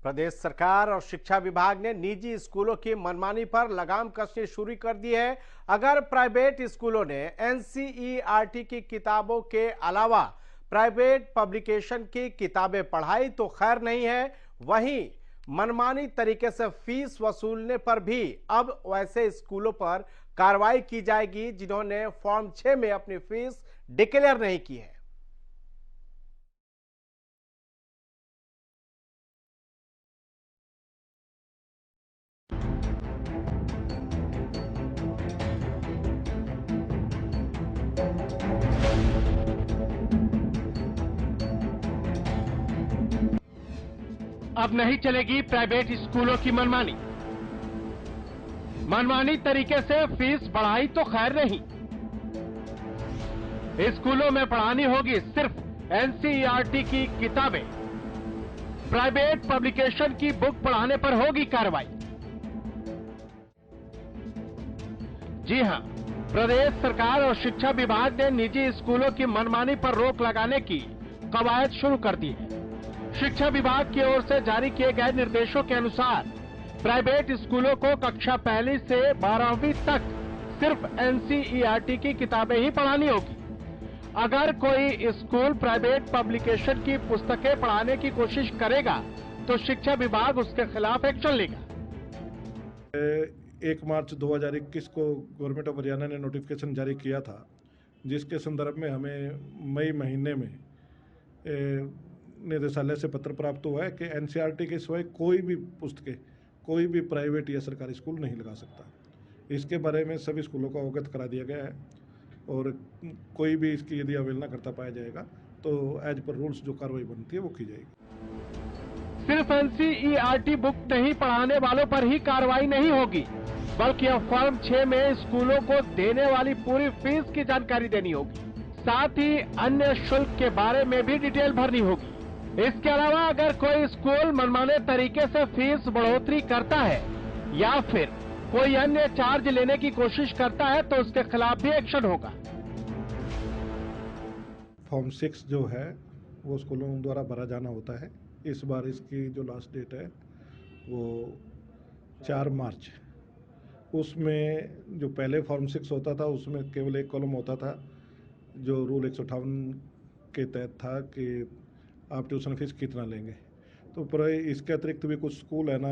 प्रदेश सरकार और शिक्षा विभाग ने निजी स्कूलों की मनमानी पर लगाम कसनी शुरू कर दी है। अगर प्राइवेट स्कूलों ने एनसीईआरटी की किताबों के अलावा प्राइवेट पब्लिकेशन की किताबें पढ़ाई तो खैर नहीं है, वहीं मनमानी तरीके से फीस वसूलने पर भी अब वैसे स्कूलों पर कार्रवाई की जाएगी जिन्होंने फॉर्म 6 में अपनी फीस डिक्लेयर नहीं की है। अब नहीं चलेगी प्राइवेट स्कूलों की मनमानी। मनमानी तरीके से फीस बढ़ाई तो खैर नहीं। स्कूलों में पढ़ानी होगी सिर्फ एनसीईआरटी की किताबें। प्राइवेट पब्लिकेशन की बुक पढ़ाने पर होगी कार्रवाई। जी हां, प्रदेश सरकार और शिक्षा विभाग ने निजी स्कूलों की मनमानी पर रोक लगाने की कवायद शुरू कर दी है। शिक्षा विभाग की ओर से जारी किए गए निर्देशों के अनुसार प्राइवेट स्कूलों को कक्षा 1 से 12वीं तक सिर्फ एनसीईआरटी की किताबें ही पढ़ानी होगी। अगर कोई स्कूल प्राइवेट पब्लिकेशन की पुस्तकें पढ़ाने की कोशिश करेगा तो शिक्षा विभाग उसके खिलाफ एक्शन लेगा। 1 मार्च 2021 को गवर्नमेंट ऑफ हरियाणा ने नोटिफिकेशन जारी किया था, जिसके संदर्भ में हमें मई महीने में निदेशालय से पत्र प्राप्त हुआ है कि एनसीईआरटी के सिवाय कोई भी पुस्तकें कोई भी प्राइवेट या सरकारी स्कूल नहीं लगा सकता। इसके बारे में सभी स्कूलों को अवगत करा दिया गया है और कोई भी इसकी यदि अवहेलना करता पाया जाएगा तो एज पर रूल्स जो कार्रवाई बनती है वो की जाएगी। सिर्फ एनसीईआरटी बुक नहीं पढ़ाने वालों पर ही कार्रवाई नहीं होगी, बल्कि अब फॉर्म 6 में स्कूलों को देने वाली पूरी फीस की जानकारी देनी होगी। साथ ही अन्य शुल्क के बारे में भी डिटेल भरनी होगी। इसके अलावा अगर कोई स्कूल मनमाने तरीके से फीस बढ़ोतरी करता है या फिर कोई अन्य चार्ज लेने की कोशिश करता है तो उसके खिलाफ भी एक्शन होगा। फॉर्म 6 जो है वो स्कूलों द्वारा भरा जाना होता है। इस बार इसकी जो लास्ट डेट है वो 4 मार्च। उसमें जो पहले फॉर्म 6 होता था उसमें केवल एक कॉलम होता था जो रूल 158 के तहत था कि आप ट्यूशन फीस कितना लेंगे। तो पर इसके अतिरिक्त भी कुछ स्कूल है ना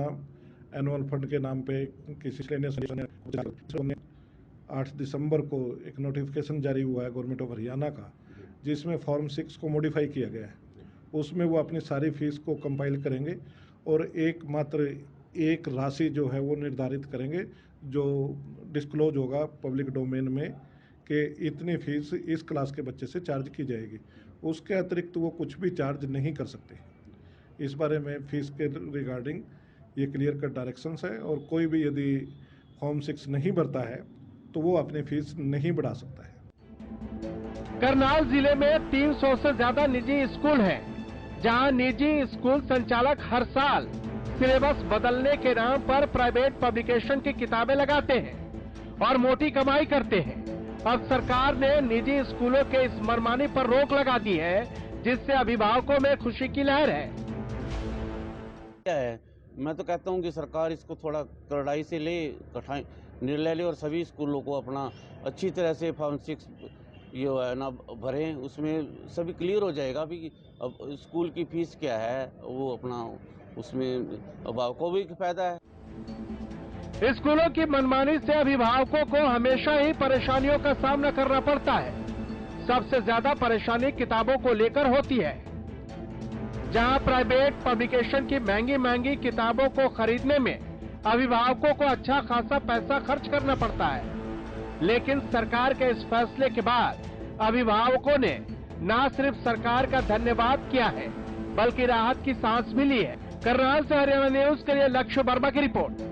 एनुअल फंड के नाम पे किसी ने 8 दिसंबर को एक नोटिफिकेशन जारी हुआ है गवर्नमेंट ऑफ हरियाणा का, जिसमें फॉर्म 6 को मॉडिफाई किया गया है। उसमें वो अपनी सारी फीस को कंपाइल करेंगे और एकमात्र एक राशि जो है वो निर्धारित करेंगे जो डिस्क्लोज होगा पब्लिक डोमेन में कि इतनी फीस इस क्लास के बच्चे से चार्ज की जाएगी। उसके अतिरिक्त वो कुछ भी चार्ज नहीं कर सकते। इस बारे में फीस के रिगार्डिंग ये क्लियर कट डायरेक्शंस है और कोई भी यदि फॉर्म 6 नहीं भरता है तो वो अपनी फीस नहीं बढ़ा सकता है। करनाल जिले में 300 से ज्यादा निजी स्कूल हैं, जहां निजी स्कूल संचालक हर साल सिलेबस बदलने के नाम पर प्राइवेट पब्लिकेशन की किताबें लगाते हैं और मोटी कमाई करते हैं। अब सरकार ने निजी स्कूलों के इस मनमानी पर रोक लगा दी है, जिससे अभिभावकों में खुशी की लहर है। मैं तो कहता हूं कि सरकार इसको थोड़ा कड़ाई से ले, निर्णय ले और सभी स्कूलों को अपना अच्छी तरह से फॉर्म 6 ये है ना भरें। उसमें सभी क्लियर हो जाएगा भी अब स्कूल की फीस क्या है, वो अपना उसमें अभिभावकों को भी फायदा है। स्कूलों की मनमानी से अभिभावकों को हमेशा ही परेशानियों का सामना करना पड़ता है। सबसे ज्यादा परेशानी किताबों को लेकर होती है, जहां प्राइवेट पब्लिकेशन की महंगी महंगी किताबों को खरीदने में अभिभावकों को अच्छा खासा पैसा खर्च करना पड़ता है। लेकिन सरकार के इस फैसले के बाद अभिभावकों ने न सिर्फ सरकार का धन्यवाद किया है, बल्कि राहत की सांस भी ली है। करनाल से हरियाणा न्यूज के लिए लक्ष्य वर्मा की रिपोर्ट।